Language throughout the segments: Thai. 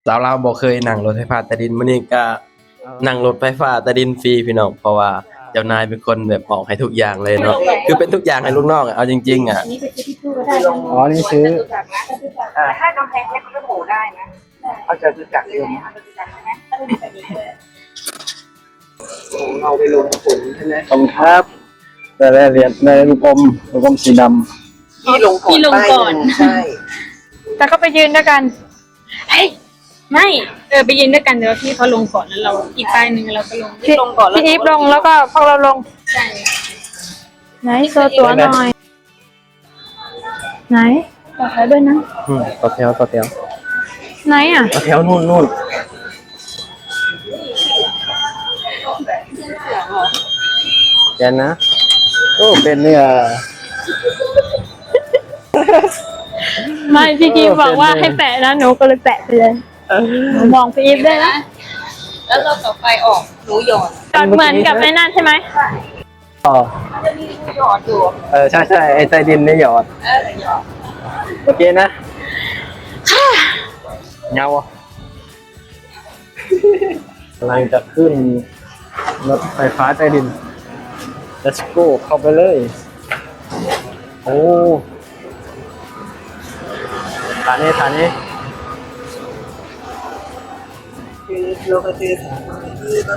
สาวลาวบ่เคยนั่งรถไฟฟ้าใต้ดินมื้อนี้ก็นั่งรถไฟฟ้าใต้ดินฟรีพี่น้องเพราะว่าเจ้านายเป็นคนแบบออกให้ทุกอย่างเลยเนาะคือเป็นทุกอย่างให้ลูกน้องอะเอาจริงๆอะอันนี้ไปซื้อที่ตู้ก็ได้นะ อ๋อนี่ซื้อ จตุจักรนะจตุจักรแต่ถ้ากำแพงเพชรก็หมูได้นะ เขาจะรู้จักเอง จตุจักรใช่ไหมถ้าไม่มีแบบนี้เลย เอาไปลงผมใช่ไหมขอบคุณครับได้เหรียญได้ลูกอมสีดำ พี่ลงก่อนใช่แต่ก็ไปยืนด้วยกันเฮ้ยไม่ไปยืนด้วยกันเดี๋ยวพี่เขาลงก่อนแล้วเราอีกป้ายหนึ่งเราก็ลงพี่ลงก่อนพี่อีฟลงแล้วก็พวกเราลงใช่ไหนตัวหน่อยไหนต่อแถวด้วยนะ ต่อแถว ไหนอ่ะ ต่อแถวนู่นแกนนะโอ้เป็นเนี่ย ไม่พี่กีบอกว่าให้แปะนะหนูก็เลยแปะไปเลยหนูมองพี่อีฟได้นะ แล้วเราต่อไปออกหนูหยอด จอดเหมือนกับในนั่นใช่ไหม อ๋อ จะมีหนูหยอดอยู่ ใช่ไอ้ใต้ดินนี่หยอด หยอด โอเคนะเงาอ่ะกำลังจะขึ้นรถไฟฟ้าใต้ดิน Let's go เข้าไปเลยโอ้ฐานนี้ คือเราก็คือสามที่ก็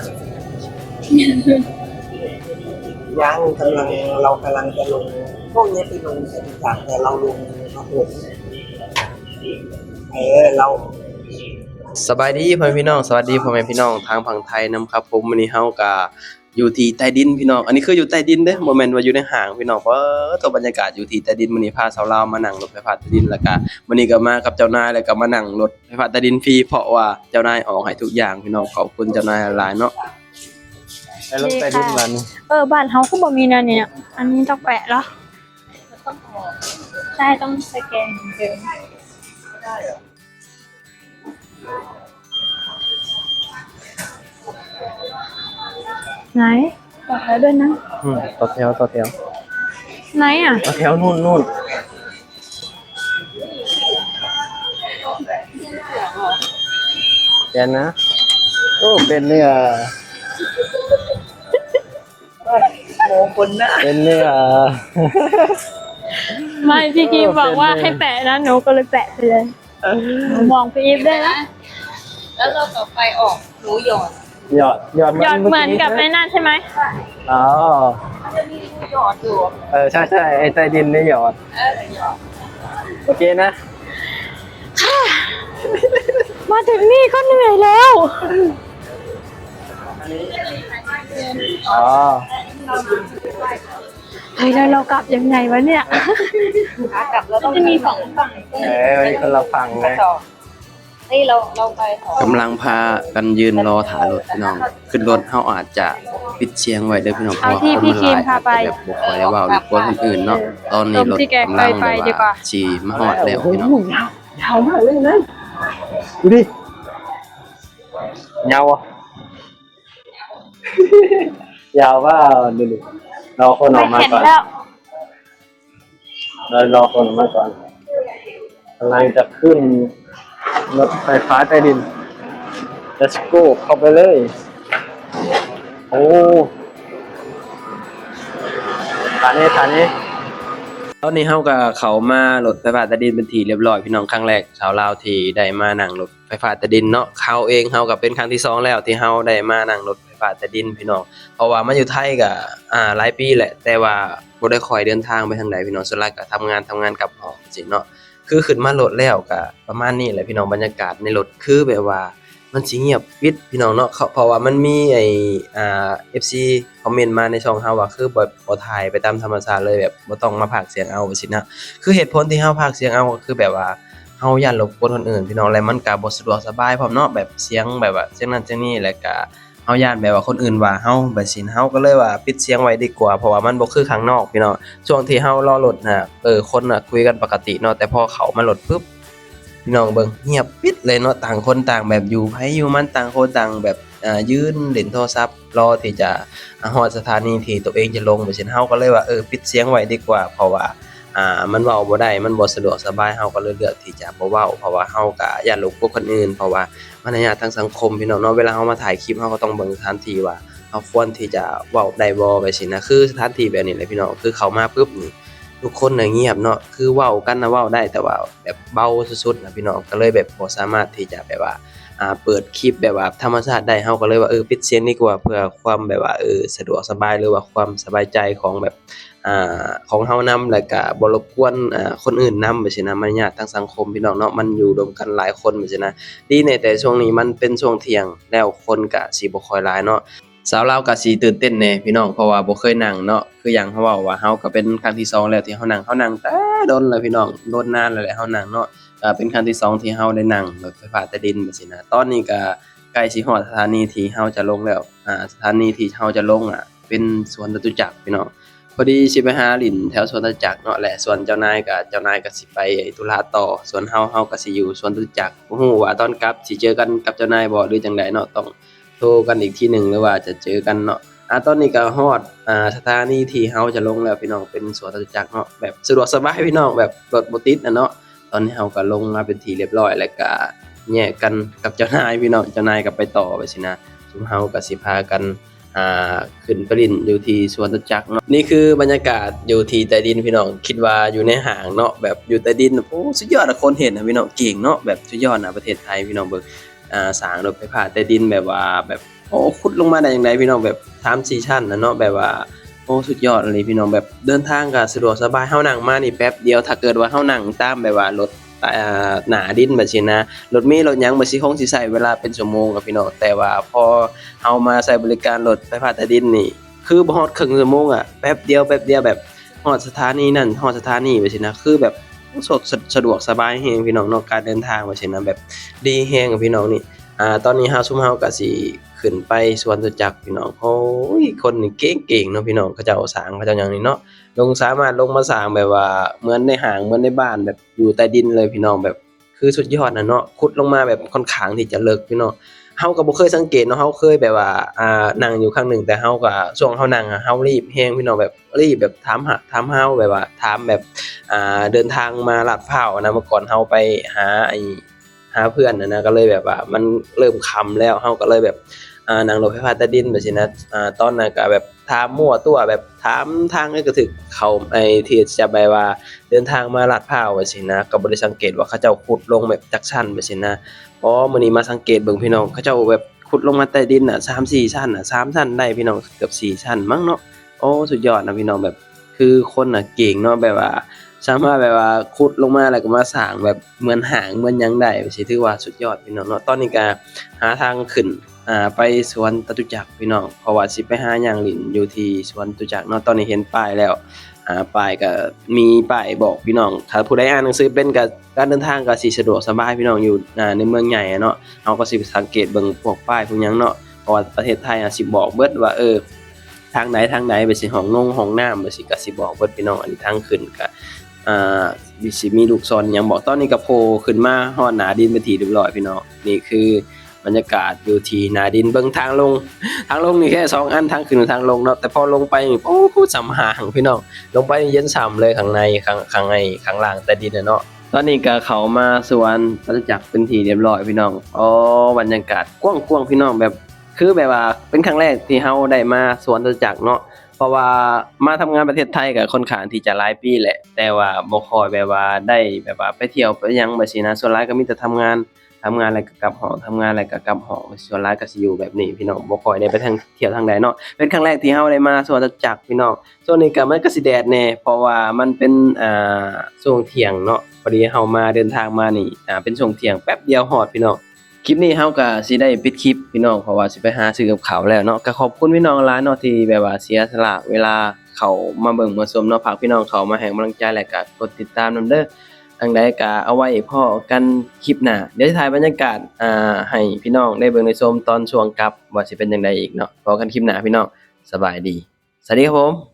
ยังเรากำลังจะลงพวกนี้ไปลงจตุจักรแต่เราลงพระหลเรา สบายดีพ่อแม่พี่น้องสวัสดีพ่อแม่พี่น้องทางฝั่งไทยนำครับผมมื้อนี้เฮาก็อยู่ที่ใต้ดินพี่น้องอันนี้คืออยู่ใต้ดินเด้อบ่แม่นว่าอยู่ในห้างพี่น้องเพราะตัวบรรยากาศอยู่ที่ใต้ดินมื้อนี้พาสาวลาวมานั่งรถไฟฟ้าใต้ดินแล้วก็มื้อนี้ก็มากับเจ้านายแล้วก็มานั่งรถไฟฟ้าใต้ดินฟรีเพราะว่าเจ้านายออกให้ทุกอย่างพี่น้องขอบคุณเจ้านายหลายๆเนาะ ไอ้รถใต้ดินมัน บ้านเขาก็บ่มีนะเนี่ย อันนี้ต้องแปะเหรอใช่ต้องสแกนเดิมไหนต่อแถวด้วยนะ ต่อแถว ไหนอ่ะ ต่อแถวนู่นแกนนะโอ้เป็นเนี่ย โมคนหน้า เป็นเนี่ย ไม่พี่กีบอกว่าให้แปะนะหนูก็เลยแปะไปเลยหนูมองพี่อีฟได้นะ แล้วเราต่อไปออกหนูหยอด หยอด หยอดเหมือนกับในนั่นใช่ไหม อ๋อ จะมีหนูหยอดอยู่ ใช่ไอ้ใต้ดินนี่หยอด หยอด โอเคนะ มาถึงนี่ก็เหนื่อยแล้ว อ๋อ เฮ้ยแล้วเรากลับยังไงวะเนี่ย ขากลับแล้วต้องจะมีสองฝั่ง วันนี้คนละฝั่งเลย นี่เราไปต่อก ำลังพากันยืนรอถ่ายรถพี่น้องขึ้นรถเฮาอาจจะปิดเสียงไว้เด้อพี่น้องเพราะว่าคนมันหลายอาจจะแบบบ่ค่อยได้เว้ารบกวนคนอื่นเนาะตอนนี้รถกำลังแบบว่าสิมาฮอดแล้วพี่น้อง ยาวมากเลยนะดูดิยาวอ่ะ ยาวว่าดูดิรอคนออกมา ไม่เห็น ก่อน แล้ว รอคนออกมาก่อนกำลังจะขึ้นรถไฟฟ้าใต้ดิน Let's go เข้าไปเลยโอ้ฐานนี้ ตอนนี้เฮาก็เข้ามารถไฟฟ้าใต้ดินเป็นที่เรียบร้อยพี่น้องครั้งแรกชาวลาวที่ได้มานั่งรถไฟฟ้าใต้ดินเนาะเขาเองเฮาก็เป็นครั้งที่สองแล้วที่เฮาได้มานั่งรถไฟฟ้าใต้ดินพี่น้องเพราะว่ามาอยู่ไทยก็หลายปีแหละแต่ว่าบ่ได้ค่อยเดินทางไปทางใดพี่น้องส่วนหลายก็ทำงานกลับหอจังซี่เนาะคือขึ้นมารถแล้วก็ประมาณนี้แหละพี่น้องบรรยากาศในรถคือแบบว่ามันสิเงียบปิดพี่น้องเนาะเพราะว่ามันมีFC คอมเมนต์มาในช่องเฮาว่าคือบ่ถ่ายไปตามธรรมชาติเลยแบบบ่ต้องมาพากย์เสียงเอาว่าซี่นะ คือเหตุผลที่เฮาพากย์เสียงเอาก็คือแบบว่าเฮาย้านรบกวนคนอื่นพี่น้องแล้วมันก็บ่สะดวกสบายพร้อมเนาะแบบเสียงแบบว่าเสียงนั้นเสียงนี้แล้วก็เฮาย้านแบบว่าคนอื่นว่าเฮาแบบซี้เฮาก็เลยว่าปิดเสียงไว้ดีกว่าเพราะว่ามันบ่คือข้างนอกพี่น้องช่วงที่เฮารอรถน่ะคนน่ะคุยกันปกติเนาะแต่พอเข้ามารถปึ๊บพี่น้องเบิ่งเงียบปิดเลยเนาะต่างคนต่างแบบอยู่ไผอยู่มันต่างคนต่างแบบยืนเล่นโทรศัพท์รอที่จะฮอดสถานีที่ตัวเองจะลงแบบซี้เฮาก็เลยว่าปิดเสียงไว้ดีกว่าเพราะว่า มันเว้าบ่ได้มันบ่สะดวกสบายเฮาก็เลยเลือกที่จะบ่เว้าเพราะว่าเฮาก็ย้านรบกวนคนอื่นเพราะว่ามารยาททางสังคมพี่น้องเนาะเวลาเฮามาถ่ายคลิปเฮาก็ต้องเบิ่งสถานที่ว่าเฮาควรที่จะเว้าได้บ่ไปสินะคือสถานที่แบบนี้แหละพี่น้องคือเข้ามาปุ๊บนี่ทุกคนน่ะเงียบเนาะคือเว้ากันน่ะเว้าได้แต่ว่าแบบเบาสุดๆน่ะพี่น้องก็เลยแบบบ่สามารถที่จะแบบว่าเปิดคลิปแบบว่าธรรมชาติได้เฮาก็เลยว่าปิดเสียงดีกว่าเพื่อความแบบว่าสะดวกสบายหรือว่าความสบายใจของแบบของเฮานำแล้วก็บ่รบกวนคนอื่นนำจังซี้นะมารยาททางสังคมพี่น้องเนาะมันอยู่รวมกันหลายคนจังซี้นะดีในแต่ช่วงนี้มันเป็นช่วงเที่ยงแล้วคนก็สิบ่ค่อยหลายเนาะสาวลาวก็สิตื่นเต้นแหน่พี่น้องเพราะว่าบ่เคยนั่งเนาะคือหยังเขาเว้าว่าเฮาก็เป็นครั้งที่สองแล้วที่เฮานั่งแต่โดนแล้วพี่น้องโดนนานแล้วแหละเฮานั่งเนาะเป็นครั้งที่สองที่เฮาได้นั่งรถไฟฟ้าใต้ดินจังซี้นะตอนนี้ก็ใกล้สิฮอดสถานีที่เฮาจะลงแล้วสถานีที่เฮาจะลงเป็นสวนจตุจักรพี่น้อง พอดีสิไปหาหลินแถวสวนจตุจักรเนาะแหละส่วนเจ้านายก็สิไปธุระต่อส่วนเฮาก็สิอยู่สวนจตุจักรบ่ฮู้ว่าตอนกลับสิเจอกันกับเจ้านายบ่หรือจังไดเนาะต้องโทรกันอีกทีหนึ่งหรือว่าจะเจอกันเนาะตอนนี้ก็ฮอดสถานีที่เฮาจะลงแล้วพี่น้องเป็นสวนจตุจักรเนาะแบบสะดวกสบายพี่น้องแบบรถบ่ติดเนาะตอนนี้เฮาก็ลงมาเป็นที่เรียบร้อยแล้วก็แยกกันกับเจ้านายพี่น้องเจ้านายก็ไปต่อไปสินะซุมเฮาก็สิพากันขึ้นไปลิ้นอยู่ที่สวนจตุจักรเนาะนี่คือบรรยากาศอยู่ที่ใต้ดินพี่น้องคิดว่าอยู่ในห้างเนาะแบบอยู่ใต้ดินโอ้สุดยอดอะคนเห็นนะพี่น้องเก่งเนาะแบบสุดยอดนะประเทศไทยพี่น้องเบิ่งสร้างรถไฟฟ้าใต้ดินแบบว่าแบบโอ้ขุดลงมาได้จังไดพี่น้องแบบ3-4ชั้นน่ะเนาะแบบว่าโอ้สุดยอดเลยพี่น้องแบบเดินทางก็สะดวกสบายเฮานั่งมานี่แป๊บเดียวถ้าเกิดว่าเฮานั่งตามแบบว่ารถหน้าดินแบบนี้นะรถเมล์รถหยังบ่สิคงสิใช้เวลาเป็นชั่วโมงอะพี่น้องแต่ว่าพอเฮามาใช้บริการรถไฟฟ้าใต้ดินนี่คือบ่ฮอดครึ่งชั่วโมงอะแป๊บเดียวแบบฮอดสถานีนั่นฮอดสถานีแบบนี้นะคือแบบสะดวกสบายแฮงพี่น้องเนาะการเดินทางแบบนี้นะแบบดีแฮงอะพี่น้องนี่ตอนนี้ซุมเฮาก็สิขึ้นไปสวนจตุจักรพี่น้องโอ้ยคนนี่เก่งๆเนาะพี่น้องเขาเจ้าสร้างเขาเจ้าหยังนี่เนาะ สามารถลงมาสร้างแบบว่าเหมือนในห้างเหมือนในบ้านแบบอยู่ใต้ดินเลยพี่น้องแบบคือสุดยอดน่ะเนาะขุดลงมาแบบค่อนข้างที่จะลึกพี่น้องเฮาก็บ่เคยสังเกตเนาะเฮาเคยแบบว่านั่งอยู่ครั้งหนึ่งแต่เฮาก็ช่วงเฮานั่งเฮารีบแฮงพี่น้องแบบรีบแบบถามเฮาแบบว่าถามแบบเดินทางมาลาดพร้าวนะเมื่อก่อนเฮาไปหาเพื่อนนะก็เลยแบบว่ามันเริ่มค่ำแล้วเฮาก็เลยแบบนั่งรถไฟฟ้าใต้ดินแบบนี้นะตอนนั้นก็แบบถามมั่วตัวแบบถามทางให้ก็ถึกเขาที่จะไปว่าเดินทางมาลาดพร้าวแบบนี้นะก็บ่ได้สังเกตว่าเขาเจ้าขุดลงแบบจักชั้นแบบนี้นะอ๋อมื้อนี้มาสังเกตเบิ่งพี่น้องเขาเจ้าแบบขุดลงมาใต้ดินน่ะ3-4ชั้นน่ะ3ชั้นได้พี่น้องเกือบ4ชั้นมั้งเนาะโอ้สุดยอดนะพี่น้องแบบคือคนน่ะเก่งเนาะแบบว่าสามารถแบบว่าขุดลงมาแล้วก็มาสร้างแบบเหมือนหางเหมือนหยังได้สิถือว่าสุดยอดพี่น้องเนาะตอนนี้ก็หาทางขึ้นไปสวนจตุจักรพี่น้องเพราะว่าสิไปหาย่างหลินอยู่ที่สวนจตุจักรเนาะตอนนี้เห็นป้ายแล้วป้ายก็มีป้ายบอกพี่น้องถ้าผู้ใดอ่านหนังสือเป็นก็การเดินทางก็สิสะดวกสบายพี่น้องอยู่ในเมืองใหญ่เนาะเฮาก็สิสังเกตเบิ่งพวกป้ายพวกหยังเนาะเพราะว่าประเทศไทยสิบอกเบิดว่าทางไหนไปสิห้องน้ำไปสิก็สิบอกเบิดพี่น้องอันนี้ทางขึ้นก็สิมีลูกศรหยังบอกตอนนี้ก็โผล่ขึ้นมาฮอดหน้าดินเป็นที่เรียบร้อยพี่น้องนี่คือบรรยากาศอยู่ที่หน้าดินเบิ่งทางลงนี่แค่2อันทางขึ้นทางลงเนาะแต่พอลงไปนี่โอ้โหสำห่างพี่น้องลงไปเย็นส่ำเลยข้างในข้างล่างใต้ดินน่ะเนาะตอนนี้ก็เข้ามาสวนจตุจักรเป็นที่เรียบร้อยพี่น้องอ๋อบรรยากาศกว้างๆพี่น้องแบบคือแบบว่าเป็นครั้งแรกที่เฮาได้มาสวนจตุจักรเนาะเพราะว่ามาทำงานประเทศไทยก็ค่อนข้างที่จะหลายปีแหละแต่ว่าบ่ค่อยแบบว่าได้แบบว่าไปเที่ยวไปหยังแบบนี้นะส่วนหลายก็มีแต่ทำงานแล้วก็กลับหอทำงานแล้วก็กลับหอส่วนหลายก็สิอยู่แบบนี้พี่น้องบ่ค่อยได้ไปทางเที่ยวทางใดเนาะเป็นครั้งแรกที่เฮาได้มาสวนจตุจักรพี่น้องช่วงนี้ก็มันก็สิแดดแน่เพราะว่ามันเป็นช่วงเที่ยงเนาะพอดีเฮามาเดินทางมานี่เป็นช่วงเที่ยงแป๊บเดียวฮอดพี่น้องคลิปนี้เฮาก็สิได้ปิดคลิปพี่น้องเพราะว่าสิไปหาซื้อกับข้าวแล้วเนาะก็ขอบคุณพี่น้องหลายเนาะที่แบบว่าเสียสละเวลาเข้ามาเบิ่งมาชมเนาะฝากพี่น้องเข้ามาให้กำลังใจและก็กดติดตามนำเด้อทางใดก็เอาไว้พ้อกันคลิปหน้าเดี๋ยวสิถ่ายบรรยากาศให้พี่น้องได้เบิ่งได้ชมตอนช่วงกลับว่าสิเป็นจังไดอีกเนาะพอกันคลิปหน้าพี่น้องสบายดีสวัสดีครับผม